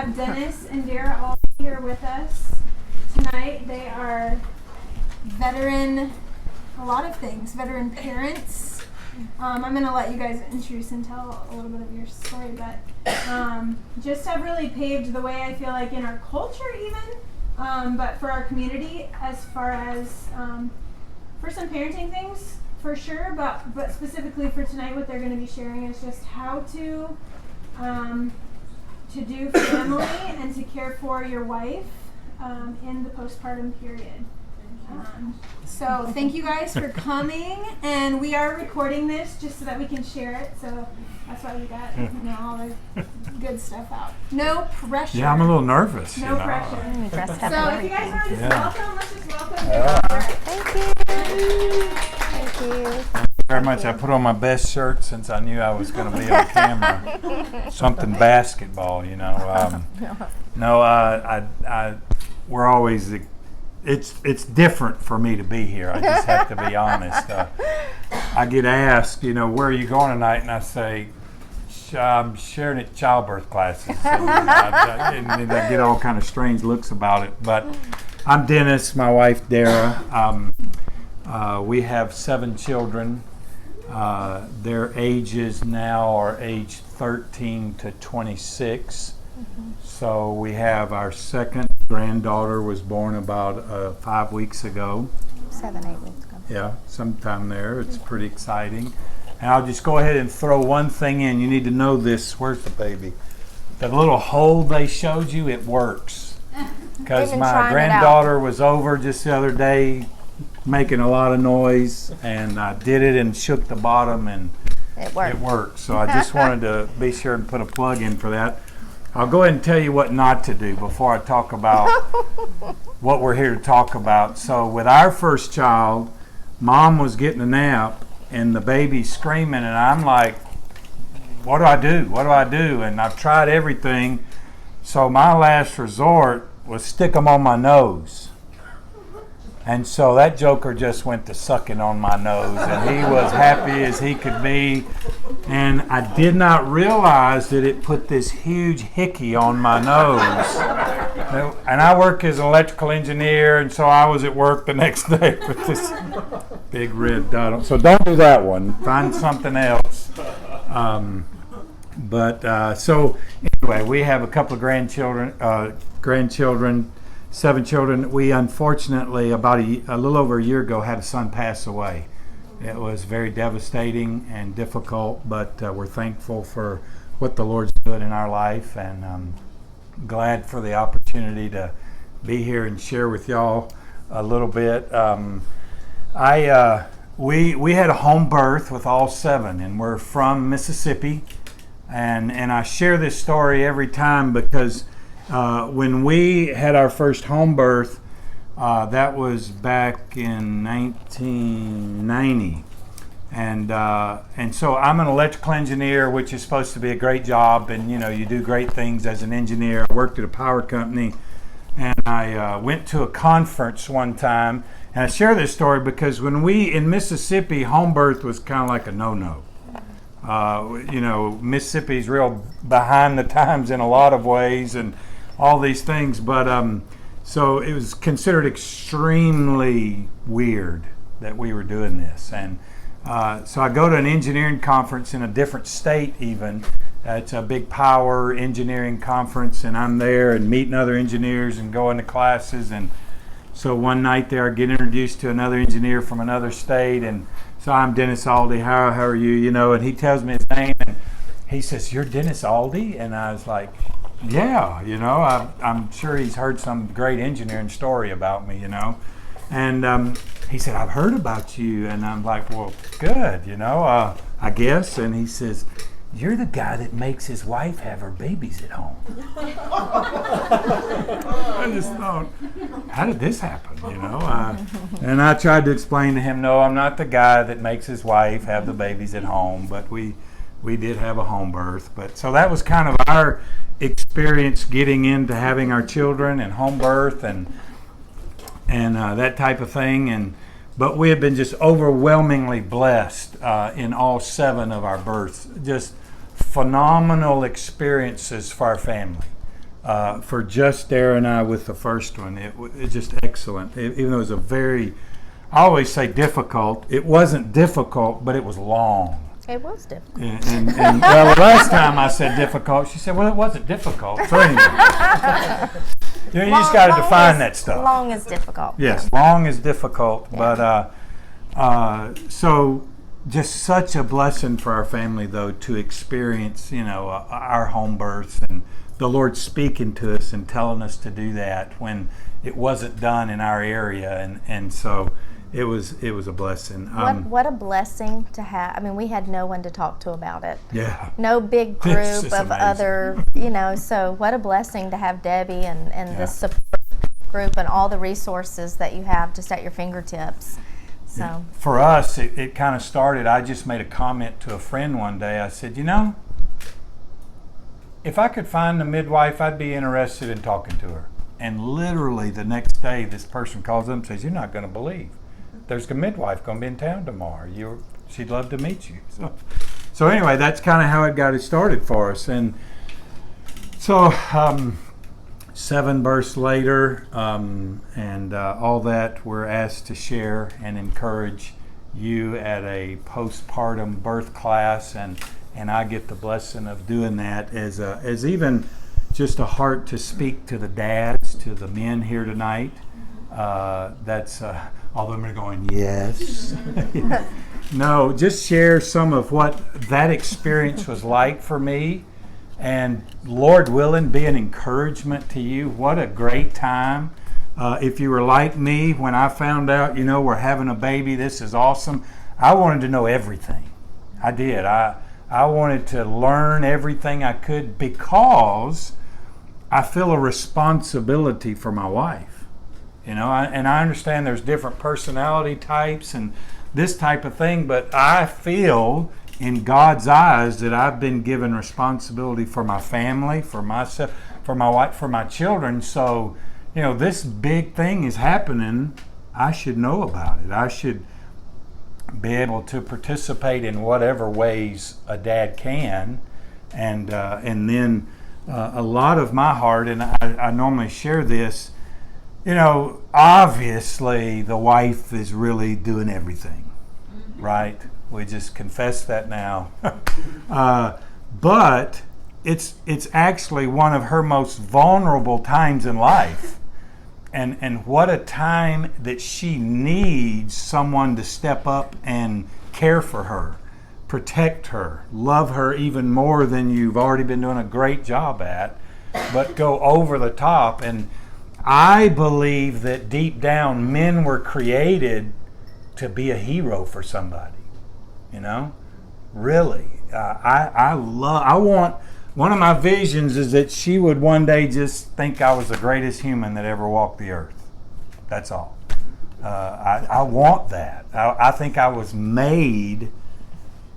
have Dennis and Dara all here with us tonight. They are veteran, a lot of things, veteran parents. I'm going to let you guys introduce and tell a little bit of your story, but just have really paved the way, I feel like, in our culture even, but for our community as far as for some parenting things, for sure, but specifically for tonight, what they're going to be sharing is just how to do family and to care for your wife in the postpartum period. So thank you guys for coming, and we are recording this just so that we can share it, so that's why we got all the good stuff out. No pressure. Yeah, I'm a little nervous. No pressure. So if you guys want to just welcome, let's just welcome. Thank you. Thank you. Very much. I put on my best shirt since I knew I was going to be on camera. Something basketball, you know. We're always. It's different for me to be here. I just have to be honest. I get asked, where are you going tonight? And I say, I'm sharing at childbirth classes. And I get all kind of strange looks about it. But I'm Dennis, my wife Dara. We have 7 children. Their ages now are age 13 to 26. So we have our second granddaughter was born about 5 weeks ago. 7, 8 weeks ago. Yeah, sometime there. It's pretty exciting. And I'll just go ahead and throw one thing in. You need to know this. Where's the baby? The little hole they showed you, it works. Because my granddaughter was over just the other day making a lot of noise, and I did it and shook the bottom, and it worked. So I just wanted to be sure and put a plug in for that. I'll go ahead and tell you what not to do before I talk about what we're here to talk about. So with our first child, Mom was getting a nap and the baby's screaming, and I'm like, what do I do? What do I do? And I've tried everything. So my last resort was stick them on my nose. And so that joker just went to sucking on my nose, and he was happy as he could be. And I did not realize that it put this huge hickey on my nose. And I work as an electrical engineer, and so I was at work the next day with this big red dot. So don't do that one. Find something else. So anyway, we have a couple of grandchildren, 7 children. We unfortunately, about a little over a year ago, had a son pass away. It was very devastating and difficult, but we're thankful for what the Lord's doing in our life, and I'm glad for the opportunity to be here and share with y'all a little bit. We had a home birth with all 7, and we're from Mississippi, and I share this story every time because when we had our first home birth, that was back in 1990, and so I'm an electrical engineer, which is supposed to be a great job, and you do great things as an engineer. I worked at a power company, and I went to a conference one time, and I share this story because when we in Mississippi, home birth was kind of like a no-no. Mississippi's real behind the times in a lot of ways, and all these things, but so it was considered extremely weird that we were doing this. And so I go to an engineering conference in a different state even. It's a big power engineering conference, and I'm there and meeting other engineers and going to classes. And so one night there I get introduced to another engineer from another state, and so I'm Dennis Aldy. How are you? And he tells me his name, and he says, "You're Dennis Aldy?" And I was like, yeah, I'm sure he's heard some great engineering story about me, And he said, "I've heard about you." And I'm like, well, good, I guess. And he says, "You're the guy that makes his wife have her babies at home." I just thought, how did this happen, And I tried to explain to him, no, I'm not the guy that makes his wife have the babies at home, but we did have a home birth. But so that was kind of our experience getting into having our children and home birth and that type of thing. But we have been just overwhelmingly blessed in all 7 of our births. Just phenomenal experiences for our family. for just Dara and I with the first one. It's just excellent. Even though it was I always say difficult. It wasn't difficult, but it was long. It was difficult. And well, the last time I said difficult, she said, well, it wasn't difficult. So anyway, you just got to define that stuff. Long is difficult. Yes, long is difficult, but so just such a blessing for our family, though, to experience, our home births and the Lord speaking to us and telling us to do that when it wasn't done in our area, and so it was a blessing. What a blessing to have. I mean, we had no one to talk to about it. Yeah. No big group of amazing. other, so what a blessing to have Debbie and the support group and all the resources that you have just at your fingertips. So for us, it kind of started. I just made a comment to a friend one day. I said, if I could find a midwife, I'd be interested in talking to her. And literally the next day, this person calls up and says, you're not going to believe. There's a midwife going to be in town tomorrow. She'd love to meet you. So anyway, that's kind of how it got started for us. And so 7 births later, and all that, we're asked to share and encourage you at a postpartum birth class, and I get the blessing of doing that as even just a heart to speak to the dads, to the men here tonight. That's all of them are going, yes. No, just share some of what that experience was like for me, and Lord willing, be an encouragement to you. What a great time. If you were like me, when I found out, we're having a baby, this is awesome, I wanted to know everything. I did. I wanted to learn everything I could because I feel a responsibility for my wife. And I understand there's different personality types and this type of thing, but I feel in God's eyes that I've been given responsibility for my family, for myself, for my wife, for my children. So, this big thing is happening. I should know about it. I should be able to participate in whatever ways a dad can. And then a lot of my heart, and I normally share this, obviously the wife is really doing everything, right? We just confess that now. But it's actually one of her most vulnerable times in life. And what a time that she needs someone to step up and care for her, protect her, love her even more than you've already been doing a great job at, but go over the top. And I believe that deep down, men were created to be a hero for somebody. Really. One of my visions is that she would one day just think I was the greatest human that ever walked the earth. That's all. I want that. I think I was made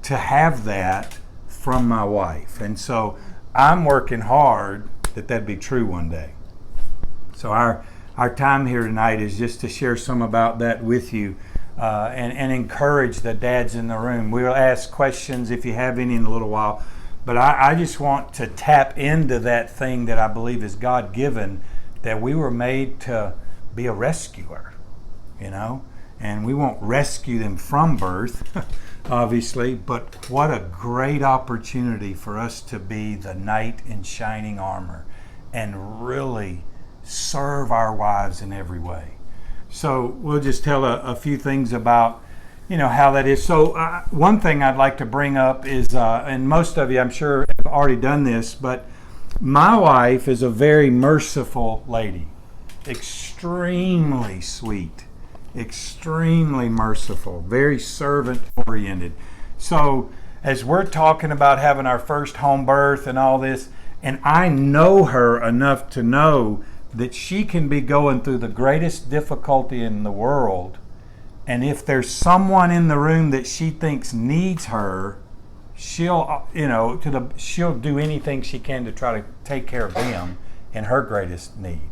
to have that from my wife. And so I'm working hard that'd be true one day. So our time here tonight is just to share some about that with you. And encourage the dads in the room. We'll ask questions if you have any in a little while. But I just want to tap into that thing that I believe is God-given, that we were made to be a rescuer, And we won't rescue them from birth, obviously, but what a great opportunity for us to be the knight in shining armor and really serve our wives in every way. So we'll just tell a few things about, how that is. So one thing I'd like to bring up is, and most of you I'm sure have already done this, but my wife is a very merciful lady, extremely sweet, extremely merciful, very servant-oriented. So as we're talking about having our first home birth and all this, and I know her enough to know that she can be going through the greatest difficulty in the world, and if there's someone in the room that she thinks needs her, she'll do anything she can to try to take care of them in her greatest need.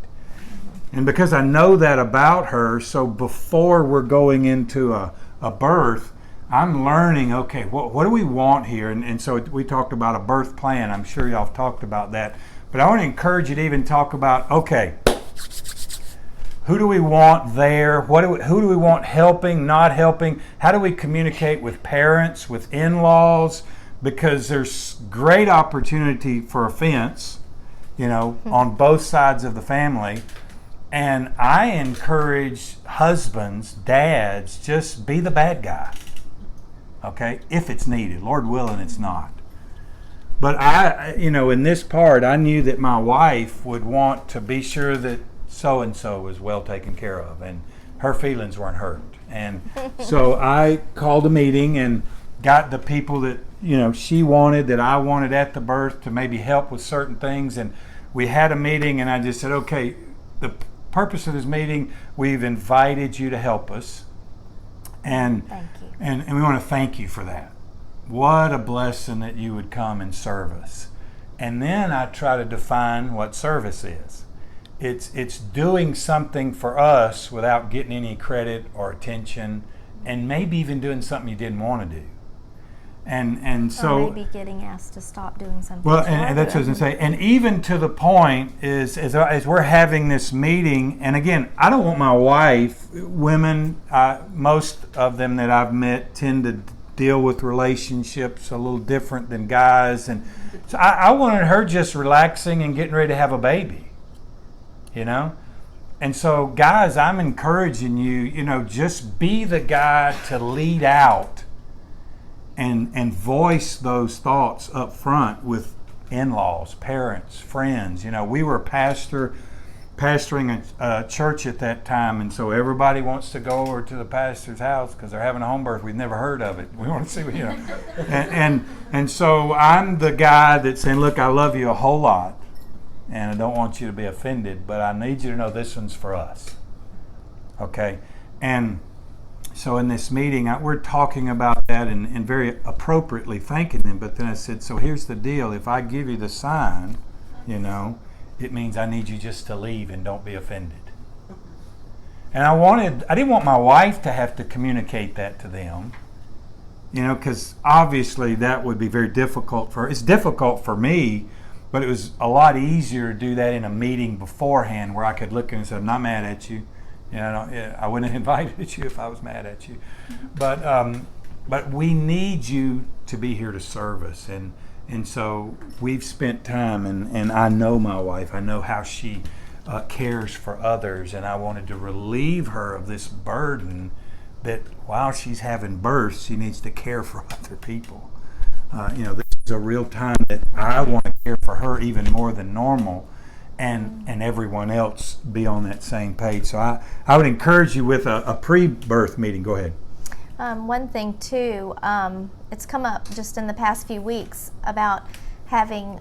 And because I know that about her, so before we're going into a birth, I'm learning, okay, what do we want here? And so we talked about a birth plan. I'm sure y'all have talked about that. But But I want to encourage you to even talk about, okay, who do we want there? Who do we want helping, not helping? How do we communicate with parents, with in-laws? Because there's great opportunity for offense, on both sides of the family. And I encourage husbands, dads, just be the bad guy, okay, if it's needed. Lord willing, it's not. But in this part, I knew that my wife would want to be sure that so-and-so was well taken care of and her feelings weren't hurt. And so I called a meeting and got the people that, she wanted, that I wanted at the birth to maybe help with certain things. And we had a meeting and I just said, okay, the purpose of this meeting, we've invited you to help us. And thank you. And we want to thank you for that. What a blessing that you would come and serve us. And then I try to define what service is. It's doing something for us without getting any credit or attention, and maybe even doing something you didn't want to do. And so or maybe getting asked to stop doing something. Well, and that's what I was going to say. And even to the point is, as we're having this meeting, and again, I don't want my wife, women, most of them that I've met tend to deal with relationships a little different than guys. And so I wanted her just relaxing and getting ready to have a baby, And so, guys, I'm encouraging you, just be the guy to lead out and voice those thoughts up front with in-laws, parents, friends. We were pastoring a church at that time, and so everybody wants to go over to the pastor's house because they're having a home birth. We've never heard of it. We want to see what, and so I'm the guy that's saying, look, I love you a whole lot, and I don't want you to be offended, but I need you to know this one's for us. Okay? And so in this meeting, we're talking about that and very appropriately thanking them. But then I said, so here's the deal. If I give you the sign, it means I need you just to leave and don't be offended. And I didn't want my wife to have to communicate that to them, because obviously that would be very difficult for her. It's difficult for me, but it was a lot easier to do that in a meeting beforehand where I could look and say, I'm not mad at you. I wouldn't have invited you if I was mad at you. But we need you to be here to serve us. And so we've spent time, and I know my wife. I know how she cares for others, and I wanted to relieve her of this burden that while she's having birth, she needs to care for other people. This is a real time that I want to care for her even more than normal. And everyone else be on that same page. So I would encourage you with a pre-birth meeting. Go ahead. One thing too, it's come up just in the past few weeks about having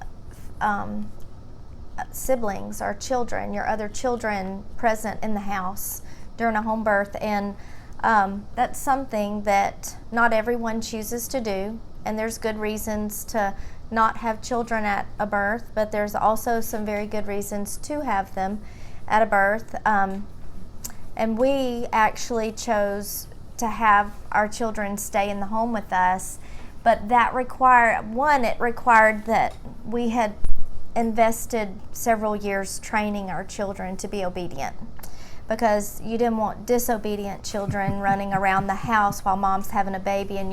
siblings or children, your other children present in the house during a home birth. And that's something that not everyone chooses to do. And there's good reasons to not have children at a birth, but there's also some very good reasons to have them at a birth. And we actually chose to have our children stay in the home with us, but that it required that we had invested several years training our children to be obedient, because you didn't want disobedient children running around the house while mom's having a baby and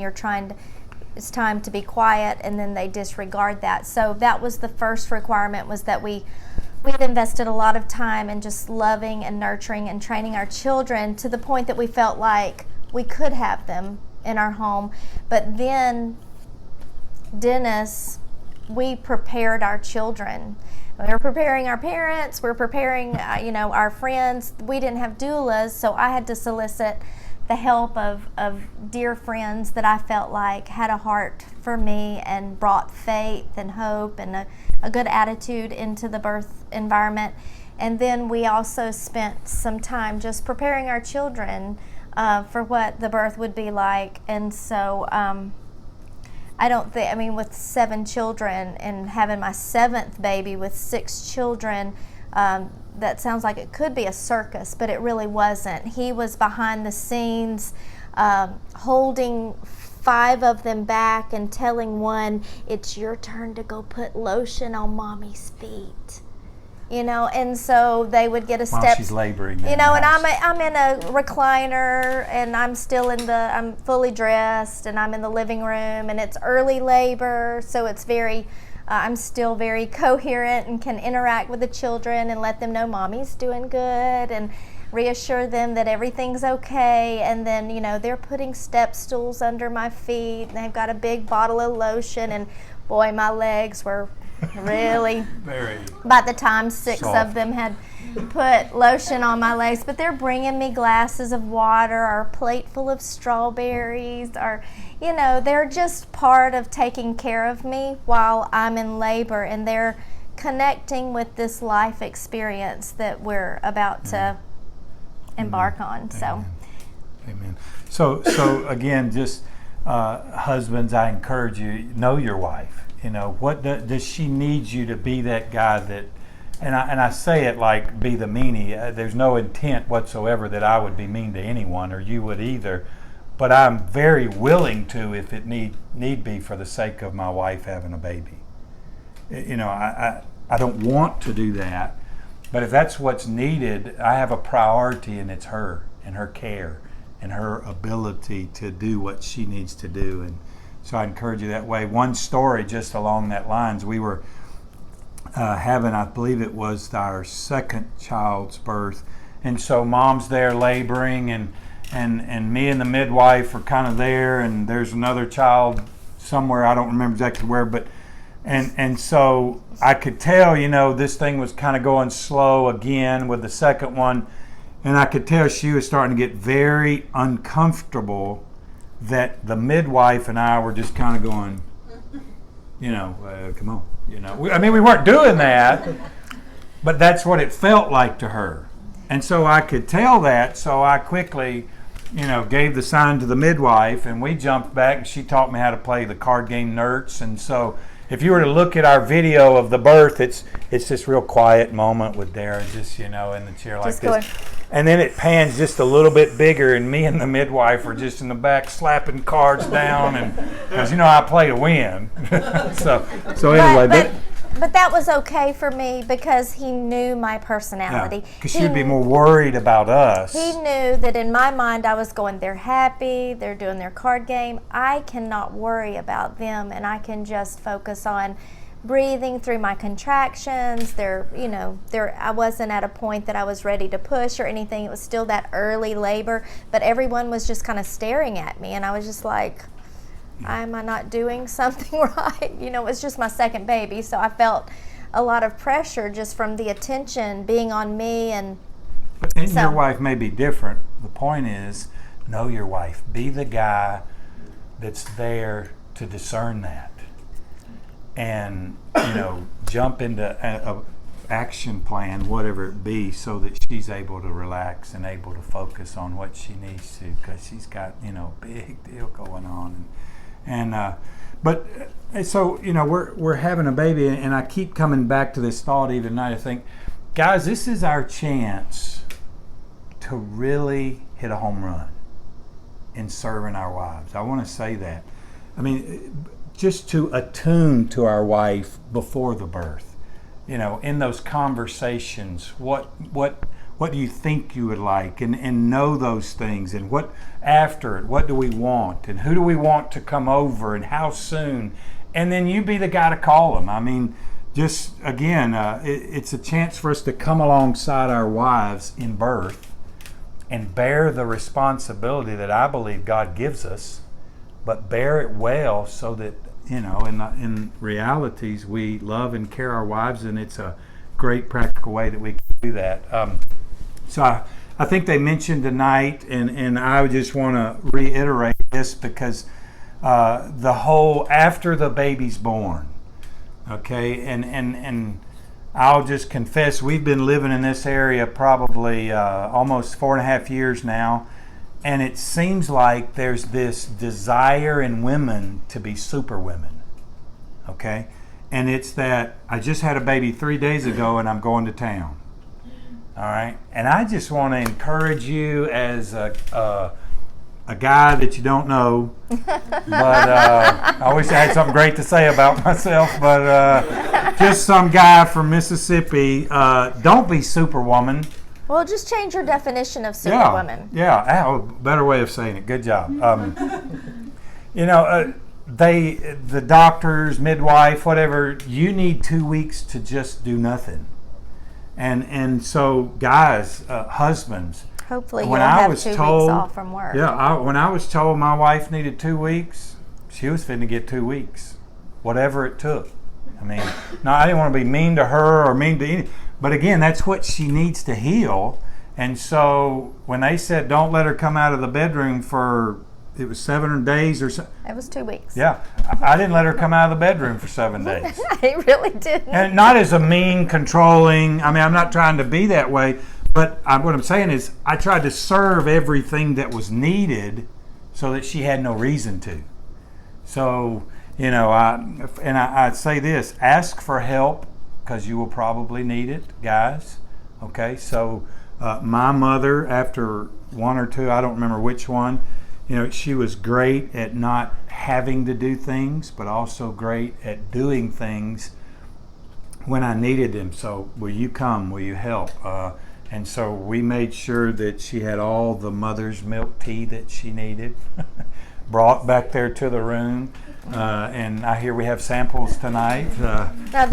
it's time to be quiet, and then they disregard that. So that was the first requirement, was that we had invested a lot of time in just loving and nurturing and training our children to the point that we felt like we could have them in our home. But then, Dennis, we prepared our children. We were preparing our parents, we were preparing our friends. We didn't have doulas, so I had to solicit the help of dear friends that I felt like had a heart for me and brought faith and hope and a good attitude into the birth environment. And then we also spent some time just preparing our children for what the birth would be like. And so with 7 children and having my 7th baby with 6 children, that sounds like it could be a circus, but it really wasn't. He was behind the scenes, holding 5 of them back and telling one, it's your turn to go put lotion on mommy's feet. And so they would get a step. While she's laboring. And I'm in a recliner, and I'm fully dressed, and I'm in the living room, and it's early labor, so it's I'm still very coherent and can interact with the children and let them know mommy's doing good and reassure them that everything's okay. And then, they're putting step stools under my feet, and they've got a big bottle of lotion, and boy, my legs were really by the time 6 soft. of them had put lotion on my legs. But they're bringing me glasses of water or a plate full of strawberries, or they're just part of taking care of me while I'm in labor, and they're connecting with this life experience that we're about to embark on. So Amen. So again, just husbands, I encourage you, know your wife. What does she need you to be that guy that, and I say it like be the meanie. There's no intent whatsoever that I would be mean to anyone, or you would either. But I'm very willing to, if it need be, for the sake of my wife having a baby. I don't want to do that, but if that's what's needed, I have a priority, and it's her and her care and her ability to do what she needs to do. And so I encourage you that way. One story just along that lines, we were having, I believe it was our second child's birth, and so mom's there laboring, and me and the midwife are kind of there, and there's another child somewhere, I don't remember exactly where, but and so I could tell, this thing was kind of going slow again with the second one, and I could tell she was starting to get very uncomfortable, that the midwife and I were just kind of going, come on, we weren't doing that, but that's what it felt like to her. And so I could tell that, so I quickly, gave the sign to the midwife, and we jumped back, and she taught me how to play the card game Nerds. And so if you were to look at our video of the birth, it's this real quiet moment with Dara just, in the chair like just this. Going. And then it pans just a little bit bigger, and me and the midwife are just in the back slapping cards down, and because I play to win. so anyway, but that was okay for me because he knew my personality. Because she'd be more worried about us. He knew that in my mind I was going, they're happy, they're doing their card game. I cannot worry about them, and I can just focus on breathing through my contractions. I wasn't at a point that I was ready to push or anything. It was still that early labor, but everyone was just kind of staring at me, and I was just like, am I not doing something right? It was just my second baby, so I felt a lot of pressure just from the attention being on me. And your wife may be different. The point is, know your wife. Be the guy that's there to discern that. And jump into a action plan, whatever it be, so that she's able to relax and able to focus on what she needs to, because she's got a big deal going on. But so we're having a baby, and I keep coming back to this thought even tonight. I think, guys, this is our chance to really hit a home run in serving our wives. I want to say that. Just to attune to our wife before the birth, in those conversations, what do you think you would like, and know those things, and what after it, what do we want, and who do we want to come over, and how soon, and then you be the guy to call them. Just again, it's a chance for us to come alongside our wives in birth and bear the responsibility that I believe God gives us, but bear it well, so that in realities we love and care our wives, and it's a great practical way that we can do that. So I think they mentioned tonight, and I just want to reiterate this, because the whole after the baby's born, okay, and I'll just confess, we've been living in this area probably almost 4.5 years now. And it seems like there's this desire in women to be super women, okay? And it's that I just had a baby 3 days ago, and I'm going to town, all right? And I just want to encourage you as a a guy that you don't know, but I wish I had something great to say about myself, but just some guy from Mississippi. Don't be Superwoman. Well, just change your definition of Superwoman. Yeah, better way of saying it. Good job. The doctors, midwife, whatever, you need 2 weeks to just do nothing. And so guys, husbands, hopefully you'll have 2 weeks off from work. Yeah, when I was told my wife needed 2 weeks, she was finna get 2 weeks, whatever it took. I mean, no, I didn't want to be mean to her or mean to any, but again, that's what she needs to heal. And so when they said don't let her come out of the bedroom for, it was 7 days or so. It was 2 weeks. Yeah, I didn't let her come out of the bedroom for 7 days. I really didn't. And not as a mean, controlling, I mean, I'm not trying to be that way, but what I'm saying is I tried to serve everything that was needed so that she had no reason to. So, I'd say this, ask for help because you will probably need it, guys. Okay, so my mother, after 1 or 2, I don't remember which one, she was great at not having to do things, but also great at doing things when I needed them. So will you come? Will you help? And so we made sure that she had all the mother's milk tea that she needed, brought back there to the room. And I hear we have samples tonight. Now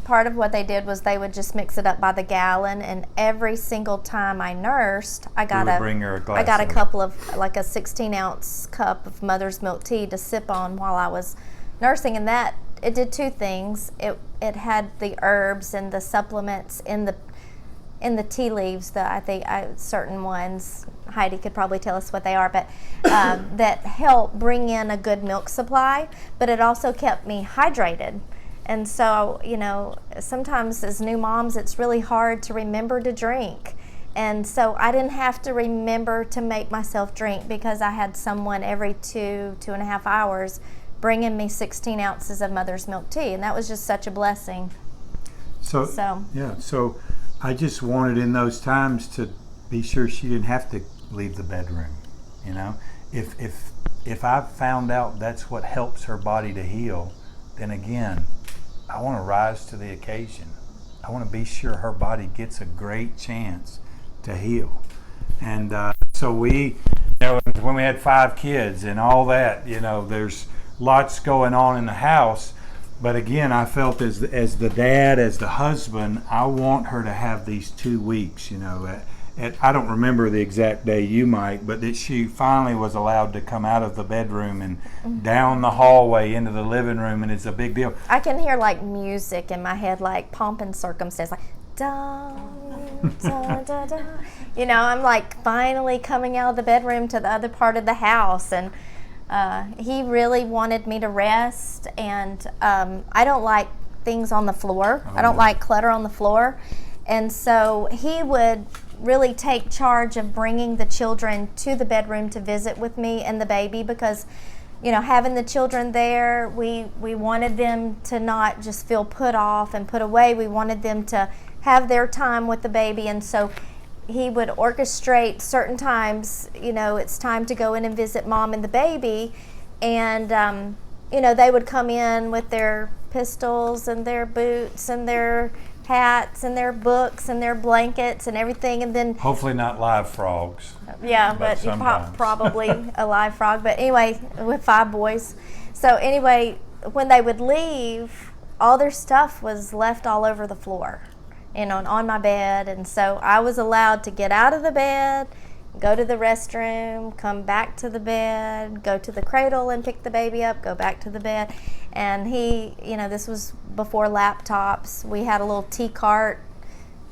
part of what they did was they would just mix it up by the gallon, and every single time I nursed, I got a couple of, like a 16-ounce cup of mother's milk tea to sip on while I was nursing, and that, it did 2 things. It had the herbs and the supplements in the tea leaves that I think certain ones, Heidi could probably tell us what they are, but that help bring in a good milk supply, but it also kept me hydrated. And so, sometimes as new moms, it's really hard to remember to drink. And so I didn't have to remember to make myself drink because I had someone every 2.5 hours bringing me 16 ounces of mother's milk tea. And that was just such a blessing. So I just wanted in those times to be sure she didn't have to leave the bedroom. If I found out that's what helps her body to heal, then again, I want to rise to the occasion. I want to be sure her body gets a great chance to heal. And so we, when we had 5 kids and all that, there's lots going on in the house. But again, I felt as the dad, as the husband, I want her to have these 2 weeks, I don't remember the exact day, you might, but that she finally was allowed to come out of the bedroom and down the hallway into the living room, and it's a big deal. I can hear like music in my head, like pomp and circumstance, like da da da da. I'm like finally coming out of the bedroom to the other part of the house, and he really wanted me to rest, and I don't like things on the floor. I don't like clutter on the floor, and so he would really take charge of bringing the children to the bedroom to visit with me and the baby, because having the children there, we wanted them to not just feel put off and put away. We wanted them to have their time with the baby, and so he would orchestrate certain times, it's time to go in and visit mom and the baby, and they would come in with their pistols and their boots and their hats and their books and their blankets and everything, and then hopefully not live frogs. Yeah, but probably a live frog. But anyway, with 5 boys. So anyway, when they would leave, all their stuff was left all over the floor, on my bed, and so I was allowed to get out of the bed, go to the restroom, come back to the bed, go to the cradle and pick the baby up, go back to the bed. And he, this was before laptops. We had a little T-cart,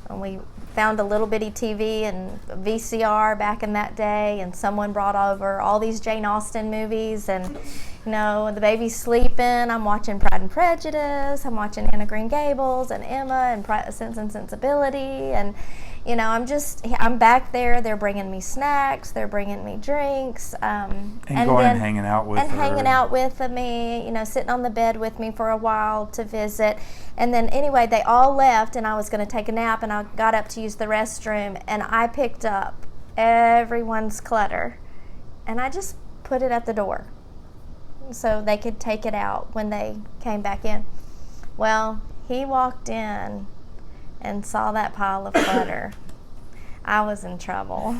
and we found a little bitty TV and VCR back in that day, and someone brought over all these Jane Austen movies, and the baby's sleeping, I'm watching Pride and Prejudice, I'm watching Anna Green Gables and Emma and Sense and Sensibility, and I'm back there. They're bringing me snacks. They're bringing me drinks. And hanging out with her. Hanging out with me, sitting on the bed with me for a while to visit. And then anyway, they all left, and I was going to take a nap, and I got up to use the restroom, and I picked up everyone's clutter and I just put it at the door so they could take it out when they came back in. Well, he walked in and saw that pile of clutter. I was in trouble.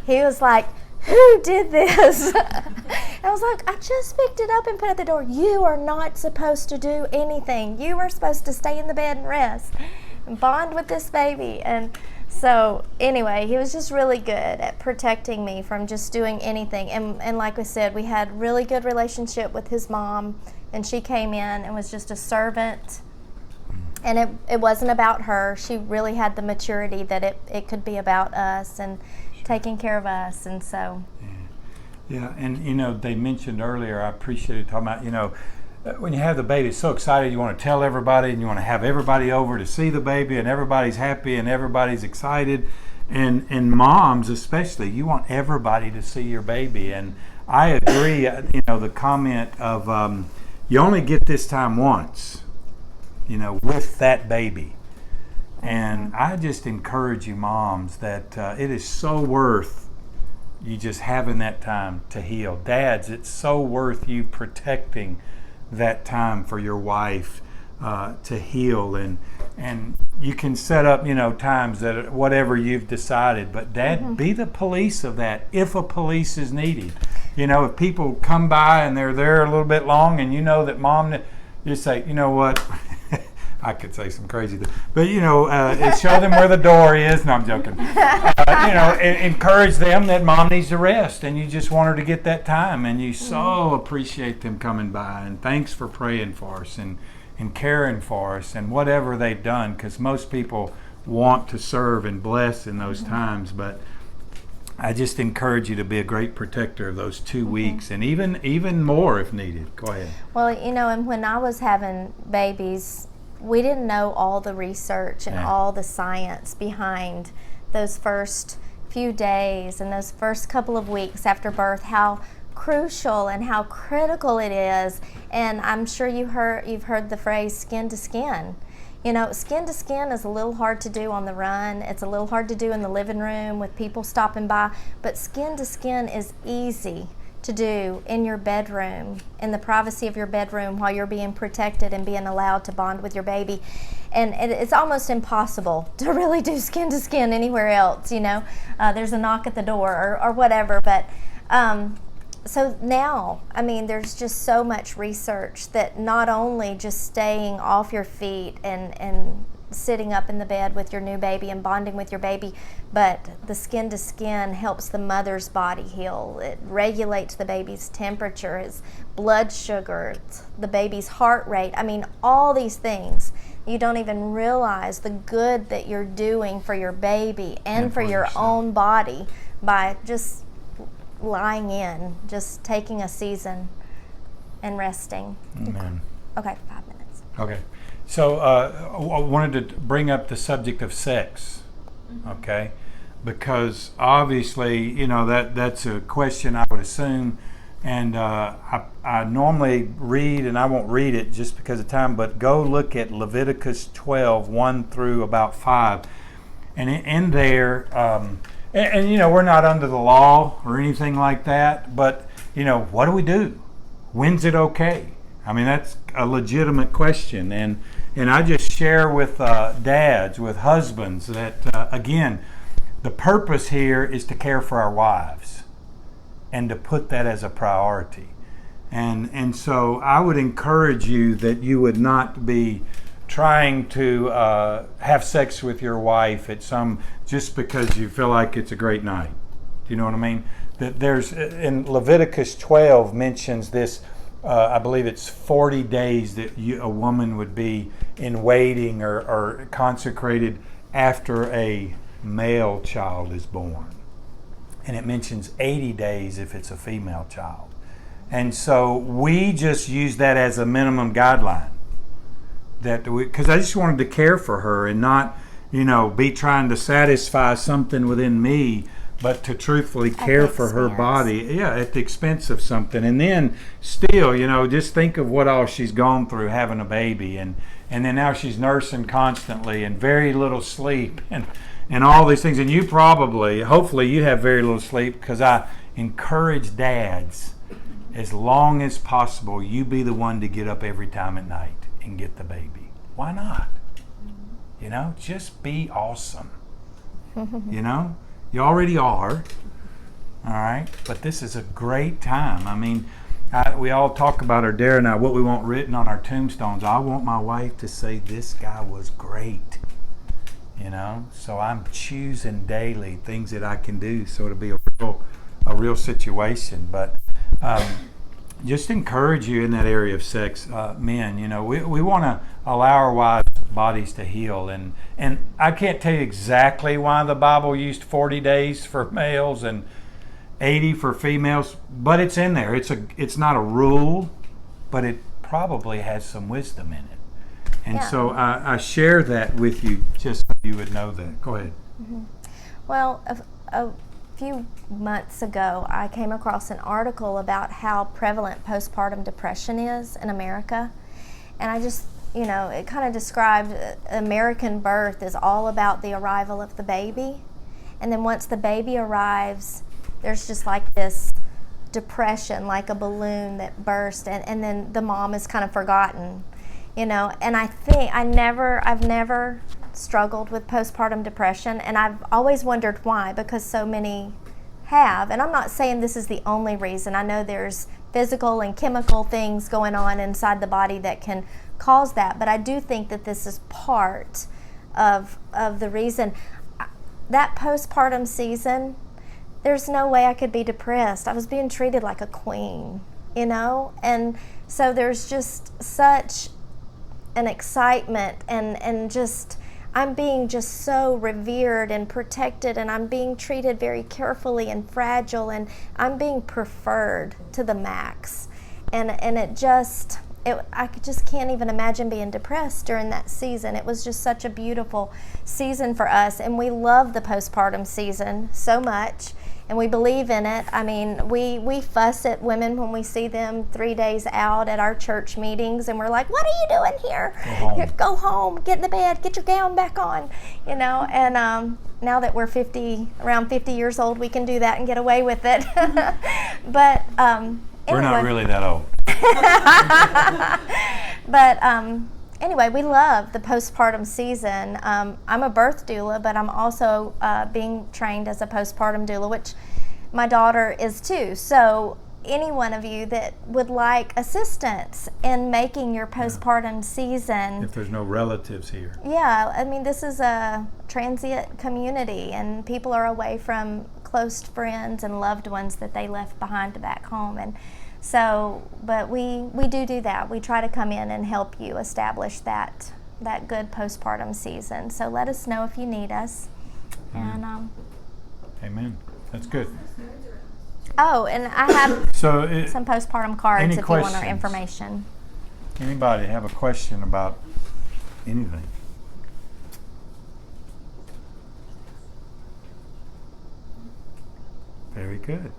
He was like, "Who did this?" I was like, "I just picked it up and put it at the door. You are not supposed to do anything. You are supposed to stay in the bed and rest and bond with this baby." And so anyway, he was just really good at protecting me from just doing anything. And like we said, we had really good relationship with his mom, and she came in and was just a servant. And it wasn't about her. She really had the maturity that it could be about us and taking care of us. And so. Yeah, and they mentioned earlier, I appreciated talking about, when you have the baby, it's so excited, you want to tell everybody and you want to have everybody over to see the baby and everybody's happy and everybody's excited. And moms especially, you want everybody to see your baby. And I agree, the comment of you only get this time once, with that baby. And I just encourage you moms that it is so worth you just having that time to heal. Dads, it's so worth you protecting that time for your wife to heal. And you can set up, times that whatever you've decided. But Dad, be the police of that if a police is needed. If people come by and they're there a little bit long and that mom, just say, "You know what?" I could say some crazy things, but show them where the door is. No, I'm joking. Encourage them that mom needs to rest, and you just want her to get that time, and you so appreciate them coming by. And thanks for praying for us and caring for us and whatever they've done, because most people want to serve and bless in those times. But I just encourage you to be a great protector of those 2 weeks, and even more if needed. Go ahead. Well, and when I was having babies, we didn't know all the research and all the science behind those first few days and those first couple of weeks after birth, how crucial and how critical it is. And I'm sure you've heard the phrase skin to skin. Skin to skin is a little hard to do on the run. It's a little hard to do in the living room with people stopping by, but skin to skin is easy to do in your bedroom, in the privacy of your bedroom, while you're being protected and being allowed to bond with your baby. And it's almost impossible to really do skin to skin anywhere else. There's a knock at the door or whatever. But so now, there's just so much research that not only just staying off your feet and sitting up in the bed with your new baby and bonding with your baby, but the skin to skin helps the mother's body heal. It regulates the baby's temperature, his blood sugar, the baby's heart rate. All these things. You don't even realize the good that you're doing for your baby and for your own body by just lying in, just taking a season and resting. Amen. Okay, 5 minutes. Okay. So I wanted to bring up the subject of sex, okay? Because obviously, that's a question I would assume, and I normally read, and I won't read it just because of time, but go look at Leviticus 12, 1 through about 5. And in there, we're not under the law or anything like that, but, what do we do? When's it okay? That's a legitimate question, and I just share with dads, with husbands, that again, the purpose here is to care for our wives and to put that as a priority. And so I would encourage you that you would not be trying to have sex with your wife just because you feel like it's a great night. Do you know what I mean? That there's in Leviticus 12 mentions this. I believe it's 40 days that a woman would be in waiting or consecrated after a male child is born. And it mentions 80 days if it's a female child. And so we just use that as a minimum guideline. Because I just wanted to care for her and not, be trying to satisfy something within me, but to truthfully care for her body, at the expense of something. And then still, just think of what all she's gone through having a baby, and then now she's nursing constantly and very little sleep and all these things. And you hopefully you have very little sleep, because encourage dads, as long as possible, you be the one to get up every time at night and get the baby. Why not? You know, just be awesome. You know, you already are. All right, but this is a great time. I mean, we all talk about our Dara and I, what we want written on our tombstones. I want my wife to say, this guy was great. You know, so I'm choosing daily things that I can do so it'll be a real situation. But just encourage you in that area of sex, men. You know, we want to allow our wives' bodies to heal, and I can't tell you exactly why the Bible used 40 days for males and 80 for females, but it's in there. It's not a rule, but it probably has some wisdom in it. And so I share that with you just so you would know that. Go ahead. Mm-hmm. Well, a few months ago, I came across an article about how prevalent postpartum depression is in America. And I just, you know, it kind of described American birth is all about the arrival of the baby. And then once the baby arrives, there's just like this depression, like a balloon that burst, and then the mom is kind of forgotten, you know. And I think I've never struggled with postpartum depression, and I've always wondered why, because so many have. And I'm not saying this is the only reason. I know there's physical and chemical things going on inside the body that can cause that, but I do think that this is part of the reason. That postpartum season, there's no way I could be depressed. I was being treated like a queen, you know? And so there's just such an excitement and just, I'm being just so revered and protected, and I'm being treated very carefully and fragile, and I'm being preferred to the max. And it just, I just can't even imagine being depressed during that season. It was just such a beautiful season for us, and we love the postpartum season so much. And we believe in it. I mean, we fuss at women when we see them 3 days out at our church meetings, and we're like, what are you doing here? Go home, get in the bed, get your gown back on, you know. And now that we're around 50 years old, we can do that and get away with it. But anyway. We're not really that old. But anyway, we love the postpartum season. I'm a birth doula, but I'm also being trained as a postpartum doula, which my daughter is too. So any one of you that would like assistance in making your postpartum season. If there's no relatives here. Yeah, I mean, this is a transient community, and people are away from close friends and loved ones that they left behind back home. And so, but we do that. We try to come in and help you establish that good postpartum season. So let us know if you need us. And Amen. That's good. Oh, and I have some postpartum cards if you want our information. Anybody have a question about anything? Very good.